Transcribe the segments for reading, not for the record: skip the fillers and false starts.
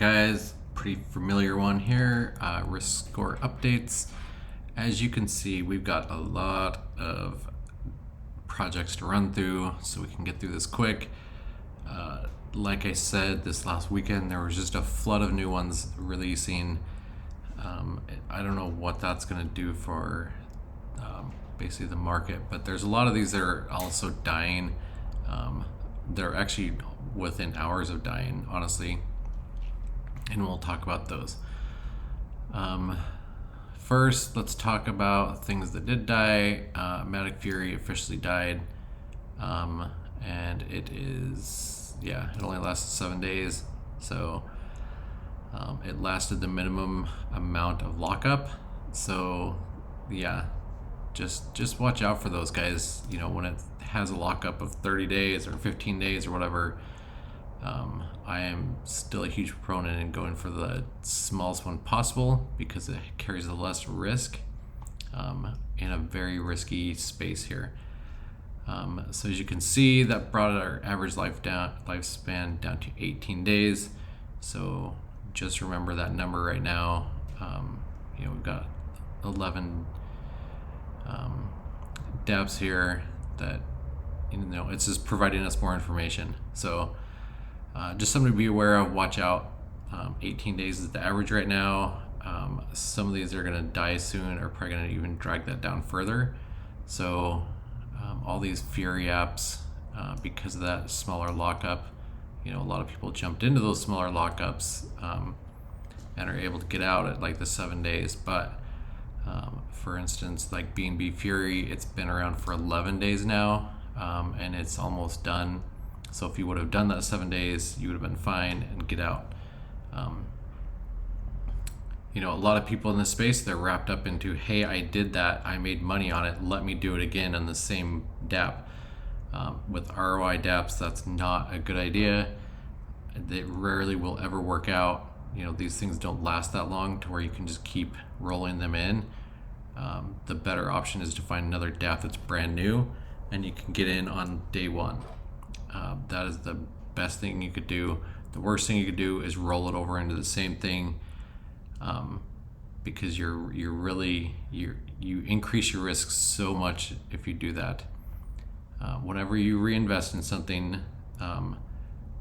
Guys, pretty familiar one here. Risk score updates. As you can see, we've got a lot of projects to run through, so we can get through this quick. Like I said, this last weekend there was just a flood of new ones releasing. I don't know what that's going to do for basically the market, but there's a lot of these that are also dying. They're actually within hours of dying, honestly, and we'll talk about those. First, let's talk about things that did die. Matic Fury officially died, and it only lasted 7 days, so it lasted the minimum amount of lockup. So yeah, just watch out for those guys. You know, when it has a lockup of 30 days or 15 days or whatever. I am still a huge proponent in going for the smallest one possible because it carries the less risk in a very risky space here. So as you can see, that brought our average lifespan down to 18 days. So just remember that number right now. We've got 11 devs here that, it's just providing us more information. So just something to be aware of. Watch out. 18 days is the average right now. Some of these are going to die soon, or probably going to even drag that down further. So all these Fury apps, because of that smaller lockup, a lot of people jumped into those smaller lockups and are able to get out at like the 7 days. But for instance, like BNB Fury, it's been around for 11 days now, and it's almost done. So if you would have done that 7 days, you would have been fine and get out. A lot of people in this space, they're wrapped up into, hey, I did that, I made money on it, let me do it again on the same dApp. With ROI dApps, that's not a good idea. They rarely will ever work out. These things don't last that long to where you can just keep rolling them in. The better option is to find another dApp that's brand new and you can get in on day one. That is the best thing you could do. The worst thing you could do is roll it over into the same thing, because you increase your risk so much if you do that. Whenever you reinvest in something,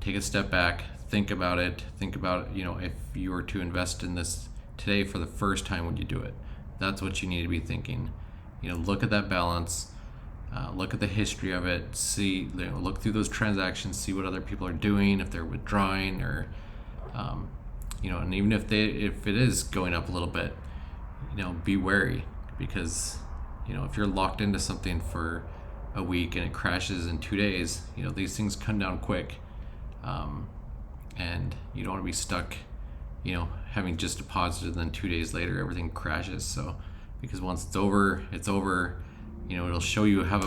take a step back, think about it. Think about, if you were to invest in this today for the first time, would you do it? That's what you need to be thinking. Look at that balance. Look at the history of it. See, look through those transactions. See what other people are doing, if they're withdrawing, or and even if it is going up a little bit, be wary, because if you're locked into something for a week and it crashes in 2 days, these things come down quick, and you don't want to be stuck, having just deposited and then 2 days later everything crashes. So because once it's over, it's over. It'll show you have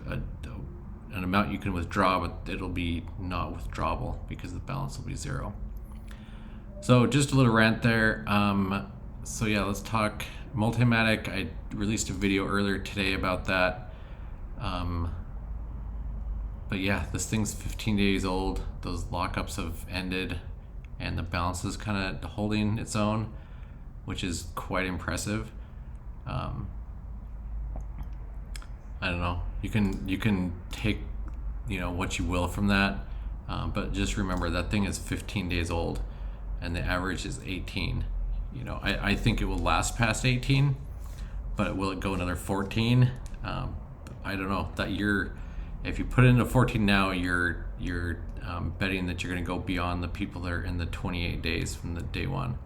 an amount you can withdraw, but it'll be not withdrawable because the balance will be zero. So just a little rant there. Let's talk Multimatic. I released a video earlier today about that. This thing's 15 days old. Those lockups have ended, and the balance is kind of holding its own, which is quite impressive. I don't know. You can take, what you will from that, but just remember that thing is 15 days old, and the average is 18. I think it will last past 18, but will it go another 14? I don't know. If you put it into 14 now, you're betting that you're going to go beyond the people that are in the 28 days from the day one.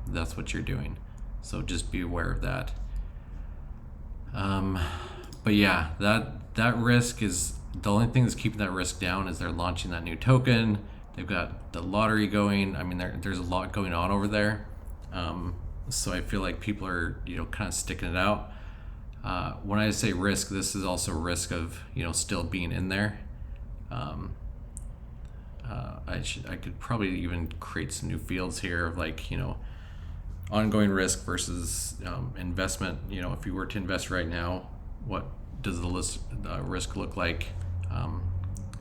That's what you're doing. So just be aware of that. That risk is the only thing that's keeping that risk down. Is they're launching that new token. They've got the lottery going. I mean, there's a lot going on over there. So I feel like people are, kind of sticking it out. When I say risk, this is also risk of, still being in there. I could probably even create some new fields here of ongoing risk versus investment. If you were to invest right now, what does the risk look like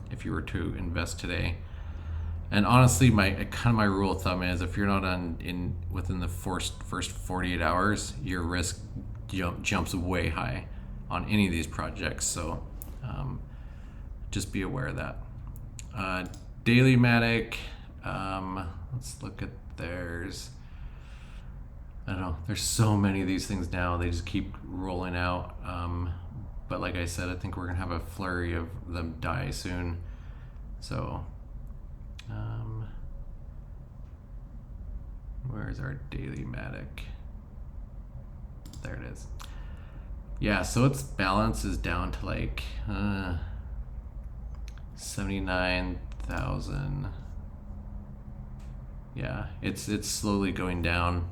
if you were to invest today? And honestly, my rule of thumb is if you're not within the first 48 hours, your risk jumps way high on any of these projects. So just be aware of that. Daily Matic, let's look at theirs. I don't know. There's so many of these things now. They just keep rolling out. But like I said, I think we're gonna have a flurry of them die soon. So, where's our Daily Matic? There it is. Yeah, so its balance is down to like 79,000. Yeah, it's slowly going down.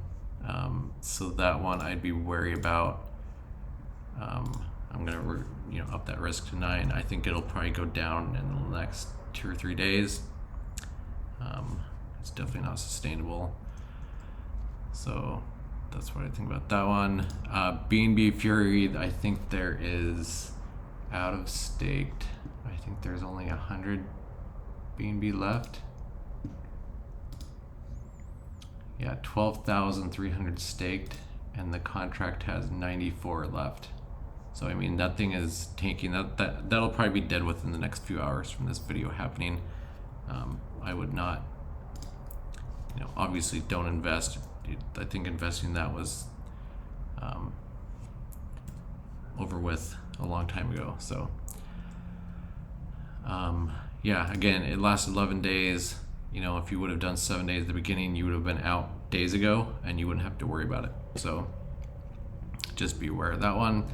So that one I'd be wary about. I'm gonna up that risk to 9. I think it'll probably go down in the next 2 or 3 days. It's definitely not sustainable. So that's what I think about that one. BNB Fury, I think there is out of staked. I think there's only 100 BNB left. Yeah, 12,300 staked, and the contract has 94 left. So I mean, that thing is tanking. That'll probably be dead within the next few hours from this video happening. I would not, obviously don't invest. I think investing that was over with a long time ago. So yeah, again, it lasted 11 days. If you would have done 7 days at the beginning, you would have been out days ago and you wouldn't have to worry about it. So just be aware of that one.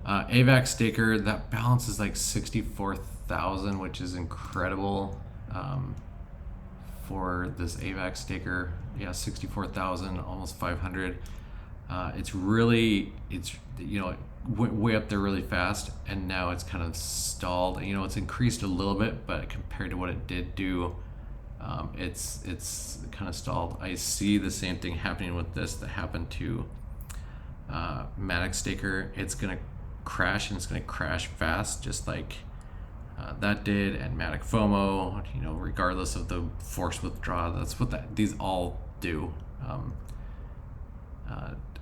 AVAX Staker, that balance is like 64,000, which is incredible for this AVAX Staker. Yeah, 64,000, almost 500. It's went way up there really fast, and now it's kind of stalled. It's increased a little bit, but compared to what it did do, it's kind of stalled. I see the same thing happening with this that happened to Matic Staker. It's gonna crash, and it's gonna crash fast, just like that did, and Matic FOMO. Regardless of the forced withdrawal, that's what these all do.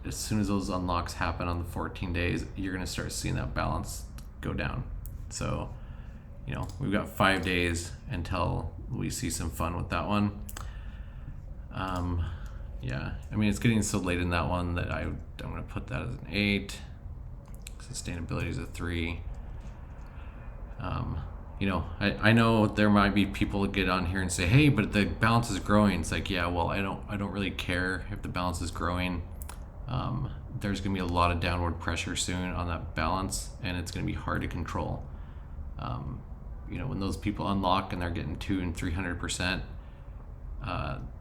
As soon as those unlocks happen on the 14 days, you're gonna start seeing that balance go down. So we've got 5 days until we see some fun with that one. Yeah, I mean, it's getting so late in that one that I'm gonna put that as an 8. Sustainability is a 3. I know there might be people that get on here and say, hey, but the balance is growing. It's like, yeah, well, I don't really care if the balance is growing. There's gonna be a lot of downward pressure soon on that balance, and it's gonna be hard to control. When those people unlock and they're getting 200 and 300%,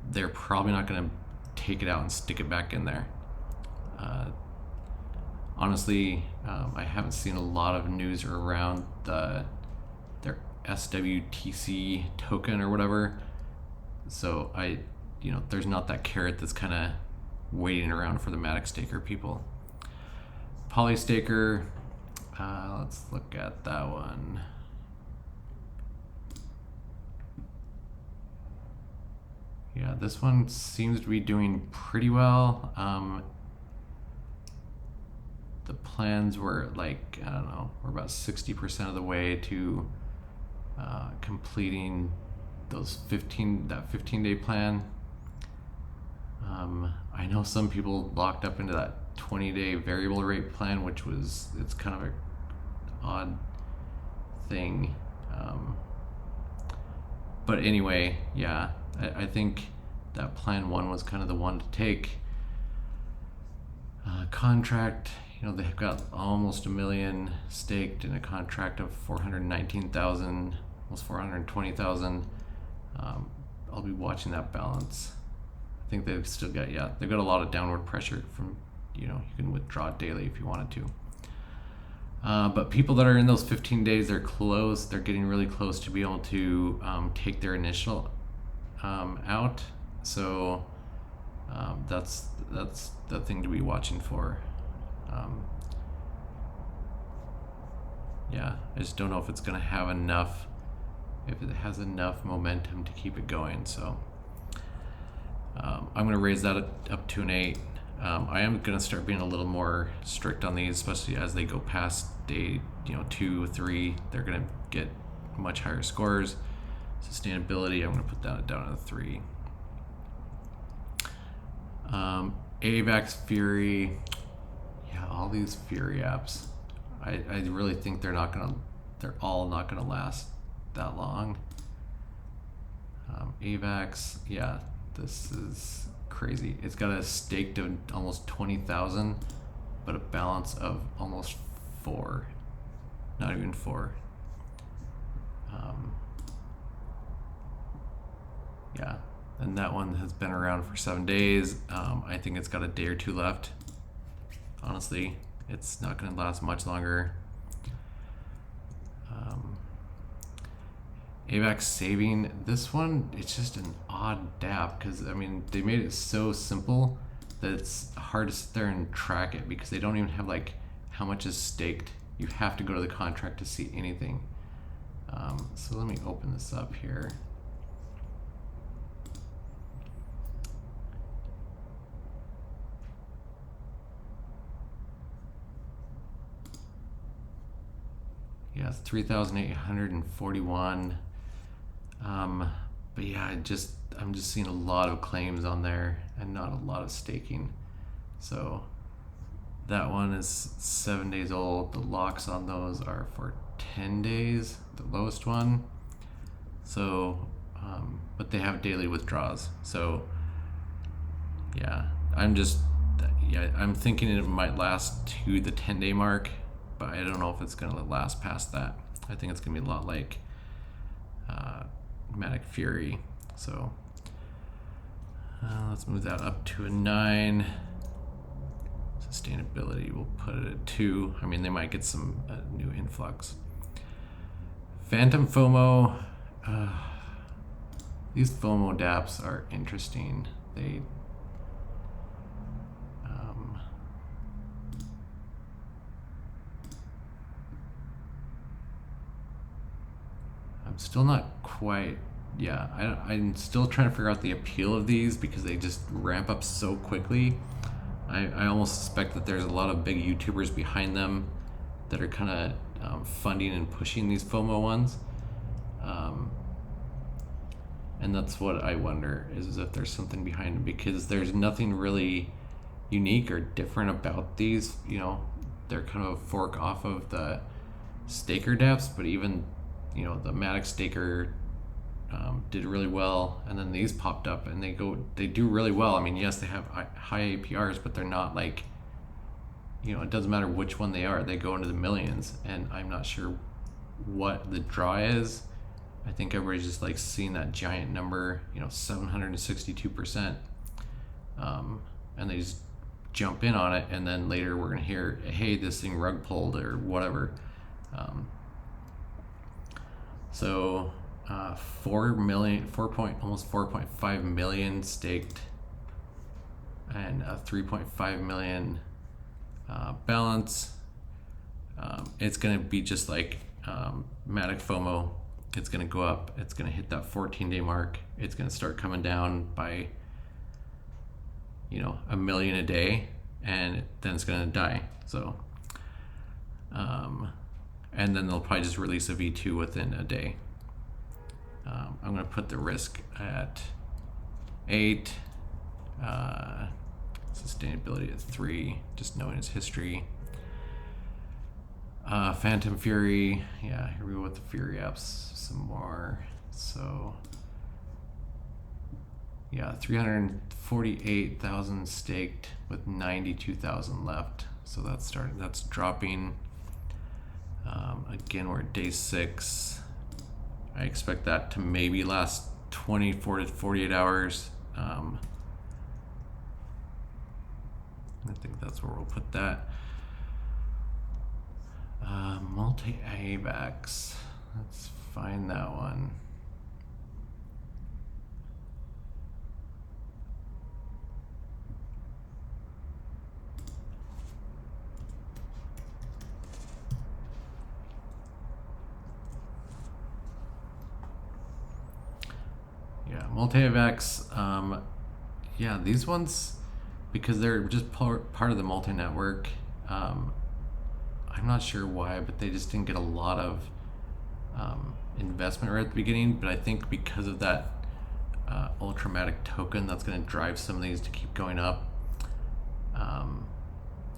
they're probably not gonna take it out and stick it back in there. Honestly, I haven't seen a lot of news around their SWTC token or whatever. So there's not that carrot that's kind of waiting around for the Matic Staker people. Polystaker, let's look at that one. Yeah, this one seems to be doing pretty well. The plans were like, I don't know, we're about 60% of the way to completing that 15-day plan. I know some people locked up into that 20-day variable rate plan, it's kind of an odd thing. But anyway, yeah, I think that plan 1 was kind of the one to take. Contract, they've got almost 1 million staked in a contract of 419,000, almost 420,000. I'll be watching that balance. I think they've got a lot of downward pressure from, you can withdraw daily if you wanted to. But people that are in those 15 days, they're getting really close to be able to take their initial out. So that's the thing to be watching for. Yeah, I just don't know if it's going to have enough if it has enough momentum to keep it going. So I'm going to raise that up to an 8. I am going to start being a little more strict on these, especially as they go past day 2, 3. They're going to get much higher scores. Sustainability, I'm going to put that down to 3. AVAX Fury, yeah, all these Fury apps, I really think they're all not gonna last that long. AVAX, yeah, this is crazy. It's got a stake of almost 20,000, but a balance of almost 4, not even 4. Yeah, and that one has been around for 7 days. I think it's got a day or 2 left. Honestly, it's not going to last much longer. AVAX Saving, this one, it's just an odd dApp because, I mean, they made it so simple that it's hard to sit there and track it because they don't even have like how much is staked. You have to go to the contract to see anything. So let me open this up here. Yeah, it's 3,841. But yeah, I'm just seeing a lot of claims on there and not a lot of staking. So that one is 7 days old. The locks on those are for 10 days, the lowest one. So, but they have daily withdrawals. So yeah, I'm thinking it might last to the 10-day mark, but I don't know if it's gonna last past that. I think it's gonna be a lot like Matic Fury. So let's move that up to a 9. Sustainability, we'll put it at 2. I mean, they might get some new influx. Phantom FOMO. These FOMO dApps are interesting. They I'm still not quite, I'm still trying to figure out the appeal of these because they just ramp up so quickly. I almost suspect that there's a lot of big YouTubers behind them that are kind of funding and pushing these FOMO ones. And that's what I wonder, is if there's something behind them, because there's nothing really unique or different about these. They're kind of a fork off of the staker dApps, but even the Matic staker did really well, and then these popped up and they do really well. I mean, yes, they have high APRs, but they're not like, it doesn't matter which one they are, they go into the millions, and I'm not sure what the draw is. I think everybody's just like seeing that giant number, 762%, and they just jump in on it, and then later we're gonna hear, hey, this thing rug pulled or whatever. So almost 4.5 million staked, and 3.5 million balance. It's gonna be just like Matic FOMO. It's gonna go up. It's gonna hit that 14-day mark. It's gonna start coming down by 1 million a day, and then it's gonna die. So and then they'll probably just release a V2 within a day. I'm going to put the risk at 8, sustainability at 3, just knowing its history. Phantom Fury, yeah, here we go with the Fury apps some more. So yeah, 348,000 staked with 92,000 left. So that's dropping. Again, we're at day 6. I expect that to maybe last 24 to 48 hours. I think that's where we'll put that. Multi-AVAX. Let's find that one. multi-AVAX. Yeah, these ones, because they're just part of the multi-network. I'm not sure why, but they just didn't get a lot of investment right at the beginning. But I think because of that Ultramatic token, that's going to drive some of these to keep going up.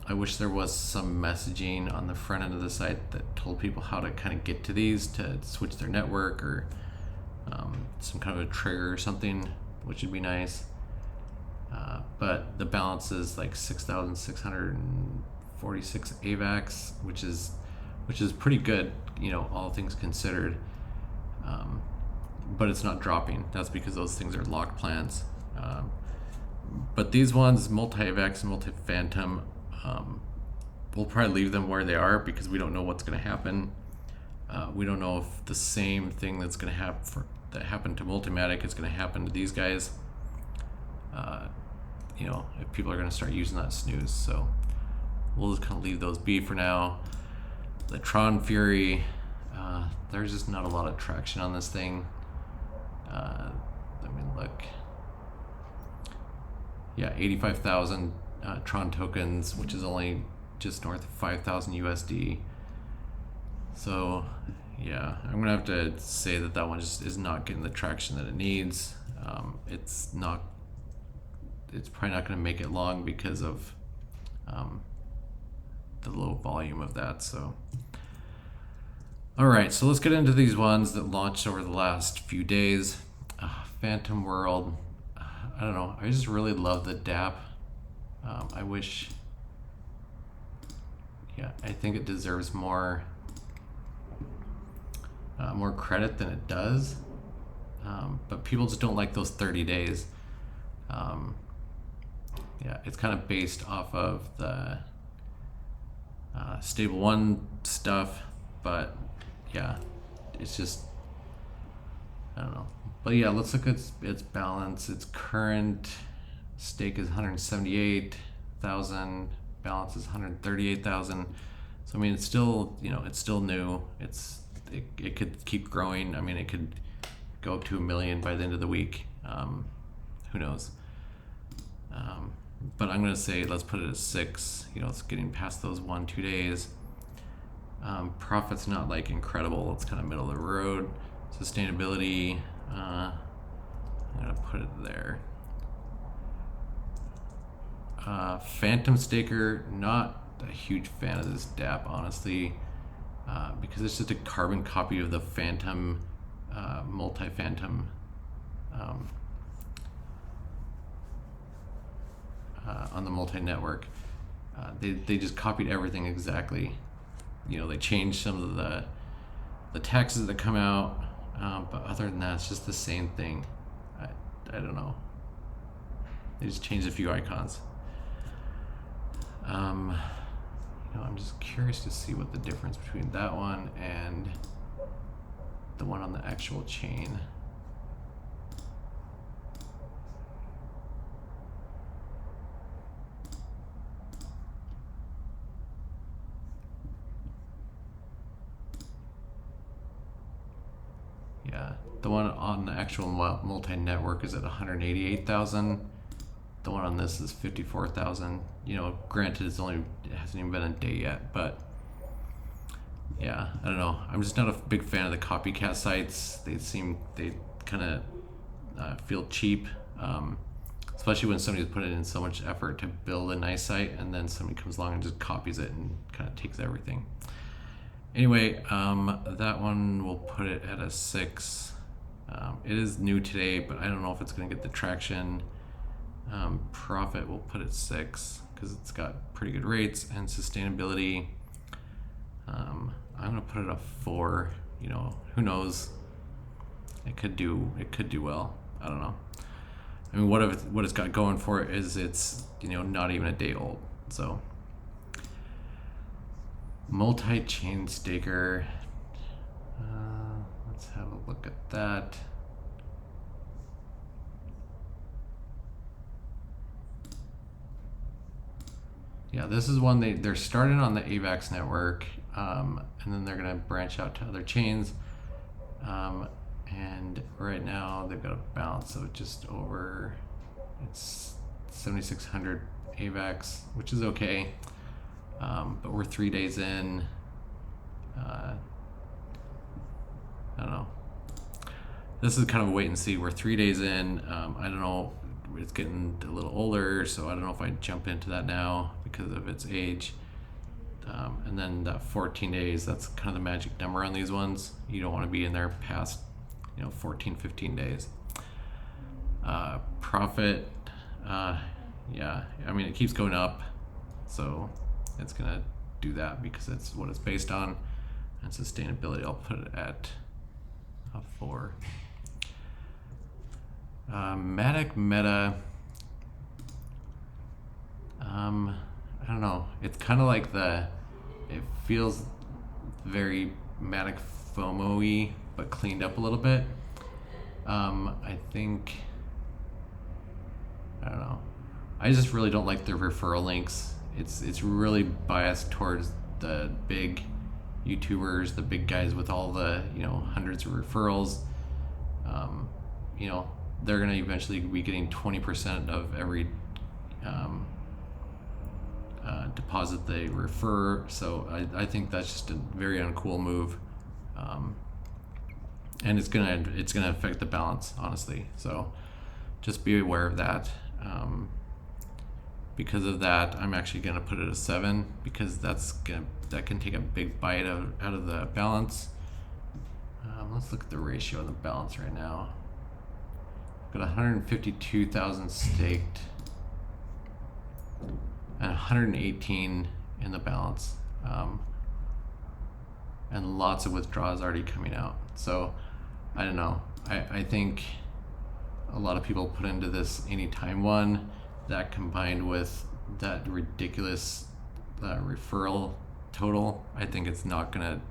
I wish there was some messaging on the front end of the site that told people how to kind of get to these to switch their network, or some kind of a trigger or something, which would be nice. But the balance is like 6,646 AVAX, which is pretty good, all things considered. But it's not dropping. That's because those things are locked plans. But these ones, multi-AVAX and multi-Phantom, we'll probably leave them where they are because we don't know what's going to happen. We don't know if the same thing that's going to happen that happened to Multimatic is going to happen to these guys. If people are going to start using that snooze. So we'll just kind of leave those be for now. The Tron Fury, there's just not a lot of traction on this thing. Let me look. Yeah, 85,000 Tron tokens, which is only just north of 5,000 USD. So yeah, I'm gonna have to say that one just is not getting the traction that it needs. It's probably not gonna make it long because of the low volume of that. So all right, so let's get into these ones that launched over the last few days. Phantom World, I don't know, I just really love the DApp. I wish, I think it deserves more credit than it does. But people just don't like those 30 days. It's kind of based off of the Stable One stuff, but it's just, I don't know. But let's look at its balance. Its current stake is 178,000. Balance is 138,000. So I mean, it's still, it's still new. It could keep growing. I mean, it could go up to 1 million by the end of the week. Who knows? But I'm gonna say let's put it at 6. It's getting past those 1-2 days. Profit's not like incredible. It's kind of middle of the road. Sustainability, I'm gonna put it there. Phantom Staker, not a huge fan of this DApp, honestly, because it's just a carbon copy of the Phantom, multi-Phantom, on the multi-network. They just copied everything exactly. They changed some of the taxes that come out, but other than that, it's just the same thing. I don't know. They just changed a few icons. I'm just curious to see what the difference between that one and the one on the actual chain. The one on the actual multi-network is at 188,000. The one on this is 54,000. Granted, it hasn't even been a day yet, but I don't know. I'm just not a big fan of the copycat sites. They kind of feel cheap, especially when somebody's put in so much effort to build a nice site, and then somebody comes along and just copies it and kind of takes everything. Anyway, that one, we'll put it at a 6. It is new today, but I don't know if it's going to get the traction. Profit, we'll put it 6 because it's got pretty good rates. And sustainability, I'm going to put it a 4. Who knows? It could do well. I don't know. I mean, what it's got going for it is it's not even a day old. So multi-chain staker, let's have a look at that. This is one they're starting on the AVAX network, and then they're gonna branch out to other chains. and right now they've got a balance of just over, it's 7,600 AVAX, which is okay. But we're 3 days in. I don't know. This is kind of a wait and see. We're 3 days in. I don't know. It's getting a little older, so I don't know if I jump into that now because of its age. And then that 14 days, that's kind of the magic number on these ones. You don't want to be in there past, 14, 15 days. Profit, yeah, I mean, it keeps going up, so it's gonna do that because that's what it's based on. And sustainability, I'll put it at a 4. Matic Meta, I don't know. It's kind of like it feels very Matic FOMO-y, but cleaned up a little bit. I think, I don't know. I just really don't like the referral links. It's really biased towards the big YouTubers, the big guys with all the, hundreds of referrals. They're gonna eventually be getting 20% of every deposit they refer. So I think that's just a very uncool move, and it's gonna affect the balance, honestly. So just be aware of that. Because of that, I'm actually gonna put it a 7 because that can take a big bite out of the balance. Let's look at the ratio of the balance right now. Got 152,000 staked and 118 in the balance, and lots of withdrawals already coming out. So I don't know. I think a lot of people put into this anytime one, that combined with that ridiculous referral total. I think it's not gonna,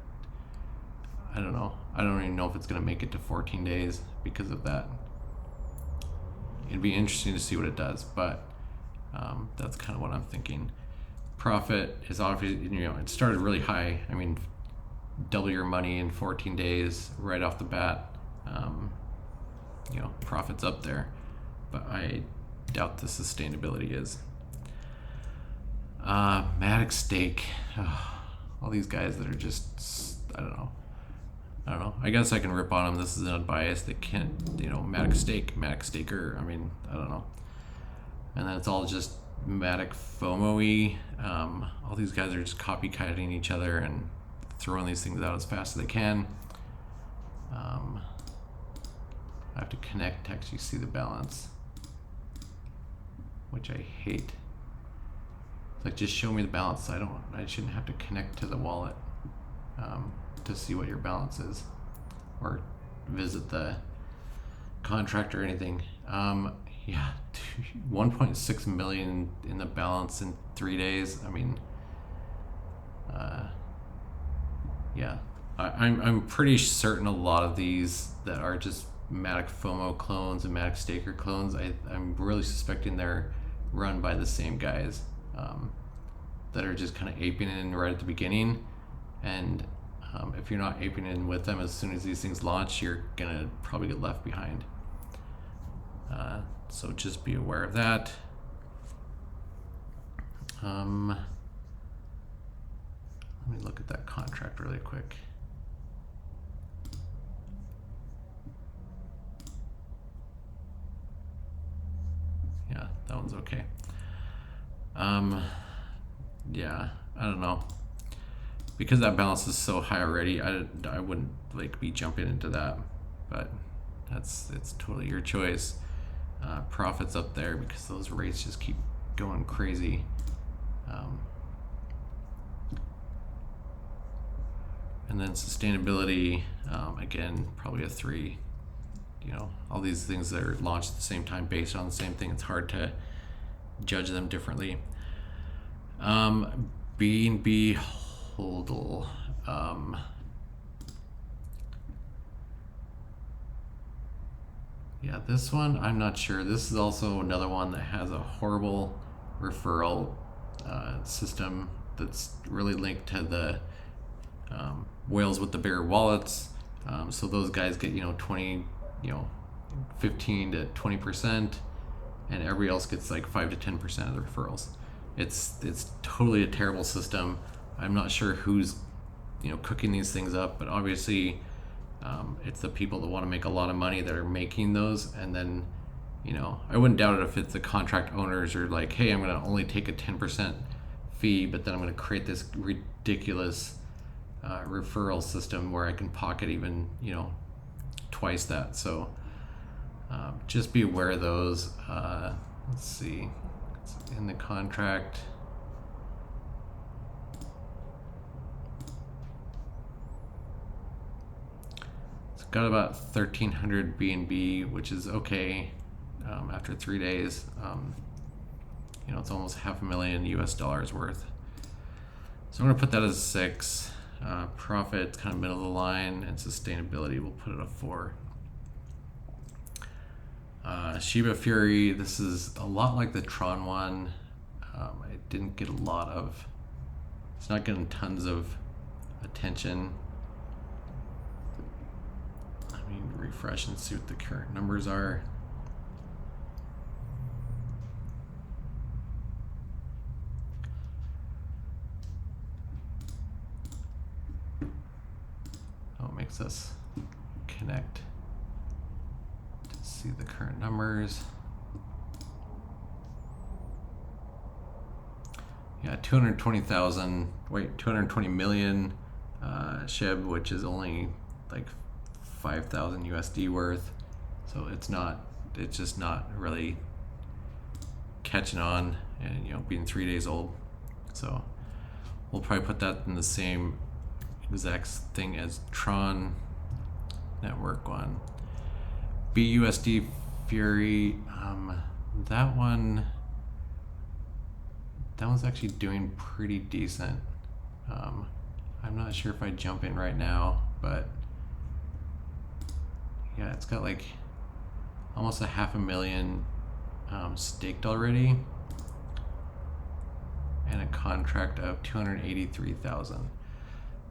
I don't know. I don't even know if it's gonna make it to 14 days because of that. It'd be interesting to see what it does, but that's kind of what I'm thinking. Profit is obviously, it started really high. I mean, double your money in 14 days right off the bat. Profit's up there, but I doubt the sustainability is. Matic Stake, all these guys that are just, I don't know. I guess I can rip on them. This is unbiased. They can't, Matic Stake, Matic Staker. I mean, I don't know. And then it's all just Matic FOMO-y. All these guys are just copycatting each other and throwing these things out as fast as they can. I have to connect to actually see the balance, which I hate. It's like, just show me the balance. I shouldn't have to connect to the wallet to see what your balance is, or visit the contract or anything. Yeah, 1.6 million in the balance in 3 days. I mean, yeah, I'm pretty certain a lot of these that are just Matic FOMO clones and Matic Staker clones, I'm really suspecting they're run by the same guys that are just kind of aping in right at the beginning. And if you're not aping in with them, as soon as these things launch, you're gonna probably get left behind. So just be aware of that. Let me look at that contract really quick. Yeah, that one's okay. Yeah, I don't know. Because that balance is so high already, I wouldn't be jumping into that, but it's totally your choice. Profits up there because those rates just keep going crazy. And then sustainability, again, probably a 3. All these things that are launched at the same time based on the same thing, it's hard to judge them differently. BNB Hodl. Yeah, this one, I'm not sure. This is also another one that has a horrible referral system that's really linked to the whales with the bigger wallets. So those guys get 20, 15 to 20%, and everybody else gets like 5 to 10% of the referrals. It's totally a terrible system. I'm not sure who's cooking these things up, but obviously it's the people that want to make a lot of money that are making those. And then I wouldn't doubt it if it's the contract owners are like, hey, I'm going to only take a 10% fee, but then I'm going to create this ridiculous referral system where I can pocket even twice that. So just be aware of those. Let's see, it's in the contract. It's got about 1,300 BNB, which is okay after 3 days. It's almost $500,000 US worth. So I'm gonna put that as a 6. Profit, kind of middle of the line, and sustainability, we'll put it a 4. Shiba Fury, this is a lot like the Tron one. I didn't get a lot of, it's not getting tons of attention. Let me refresh and see what the current numbers are. Oh, it makes us connect to see the current numbers. Yeah, 220 million SHIB, which is only like 5,000 USD worth. So it's just not really catching on, and being 3 days old. So we'll probably put that in the same exact thing as Tron Network one. BUSD Fury, that one's actually doing pretty decent. I'm not sure if I jump in right now, but yeah, it's got like almost $500,000 staked already, and a contract of 283,000.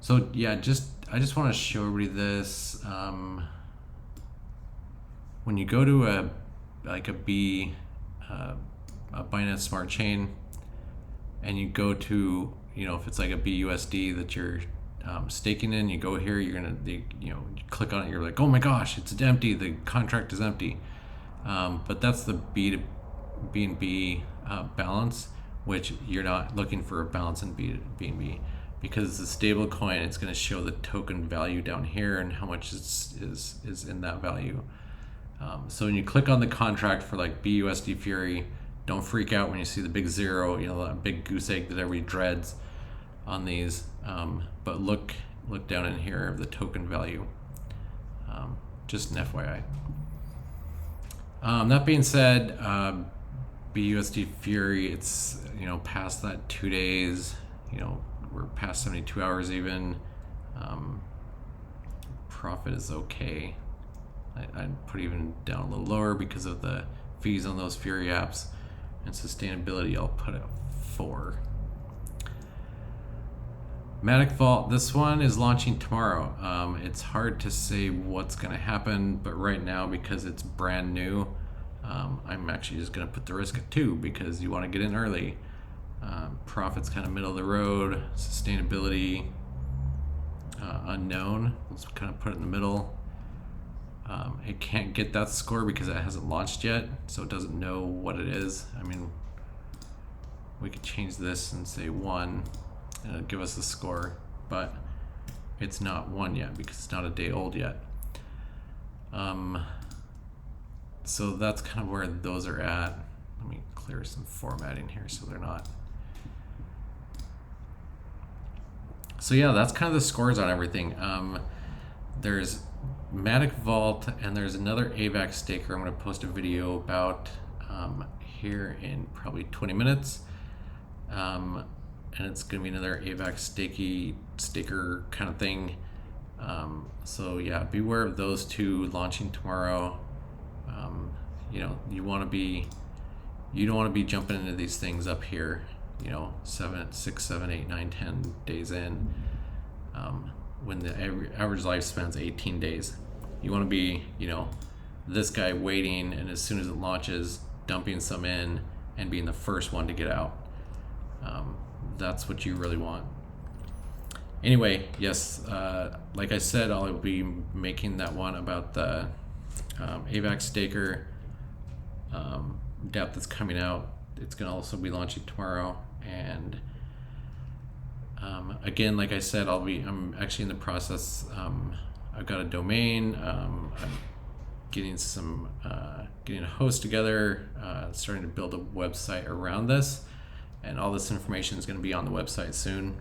So yeah, I just want to show everybody this. When you go to a Binance Smart Chain, and you go to if it's like a BUSD that you're staking in, you go here, you click on it, you're like, oh my gosh, it's empty, the contract is empty. But that's the BNB balance, which you're not looking for a balance in BNB, because it's a stable coin. It's going to show the token value down here and how much is in that value. So when you click on the contract for like BUSD Fury, don't freak out when you see the big 0, that big goose egg that everybody dreads on these. But look down in here of the token value. Just an FYI. That being said, BUSD Fury, it's past that 2 days. We're past 72 hours even. Profit is okay. I'd put even down a little lower because of the fees on those Fury apps. And sustainability, I'll put it 4. Matic Vault, this one is launching tomorrow. It's hard to say what's going to happen, but right now, because it's brand new, I'm actually just going to put the risk at 2 because you want to get in early. Profit's kind of middle of the road. Sustainability, unknown. Let's kind of put it in the middle. It can't get that score because it hasn't launched yet, so it doesn't know what it is. I mean, we could change this and say 1, and it'll give us a score, but it's not 1 yet because it's not a day old yet. So that's kind of where those are at. Let me clear some formatting here so they're not. So yeah, that's kind of the scores on everything. There's Matic Vault, and there's another AVAX staker I'm going to post a video about here in probably 20 minutes. And it's going to be another AVAX staker kind of thing. So yeah, beware of those 2 launching tomorrow. You don't want to be jumping into these things up here, 6, 7, 8, 9, 10 days in. when the average lifespan is 18 days. You want to be, this guy waiting, and as soon as it launches, dumping some in and being the first one to get out. That's what you really want. Anyway, yes, like I said, I'll be making that one about the AVAX staker dApp that's coming out. It's going to also be launching tomorrow. And again, like I said, I'm actually in the process. I've got a domain. I'm getting getting a host together, starting to build a website around this, and all this information is going to be on the website soon.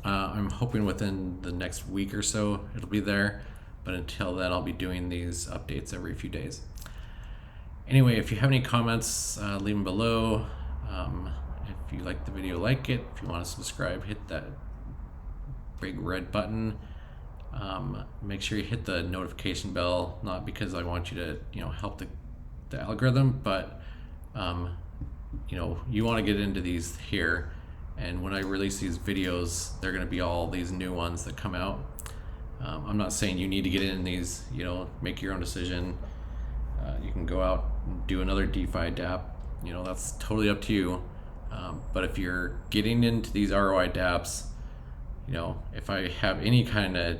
I'm hoping within the next week or so it'll be there, but until then I'll be doing these updates every few days. Anyway, if you have any comments, leave them below. If you like the video, like it. If you want to subscribe, hit that big red button. Make sure you hit the notification bell, not because I want you to help the algorithm, but you want to get into these here, and when I release these videos, they're going to be all these new ones that come out. I'm not saying you need to get in these, make your own decision. You can go out and do another DeFi dApp, that's totally up to you. But if you're getting into these ROI dApps, if I have any kind of,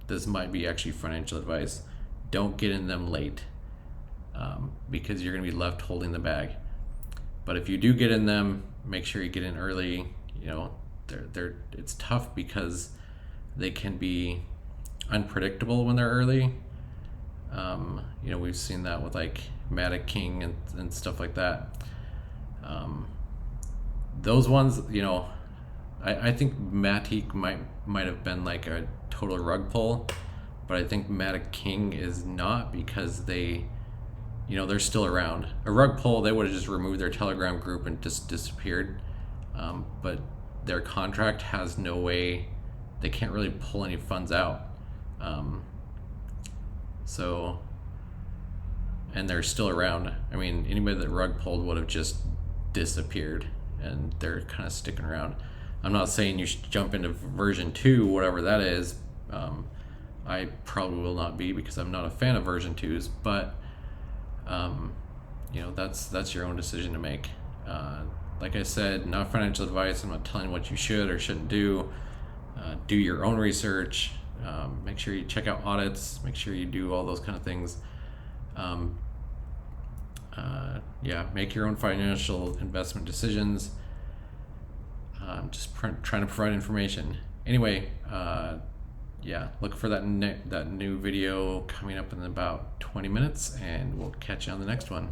this might be actually financial advice, don't get in them late, because you're going to be left holding the bag. But if you do get in them, make sure you get in early. It's tough because they can be unpredictable when they're early. We've seen that with like Matic King and stuff like that. Those ones, I think Matic might have been like a total rug pull, but I think Matic King is not, because they're still around. A rug pull, they would have just removed their Telegram group and just disappeared. But their contract has no way, they can't really pull any funds out. And they're still around. I mean, anybody that rug pulled would have just disappeared, and they're kind of sticking around. I'm not saying you should jump into version 2, whatever that is. I probably will not be, because I'm not a fan of version 2s, but that's your own decision to make. Like I said, not financial advice. I'm not telling what you should or shouldn't do. Do your own research. Make sure you check out audits. Make sure you do all those kind of things. Make your own financial investment decisions. Just trying to provide information. Anyway, look for that new video coming up in about 20 minutes, and we'll catch you on the next one.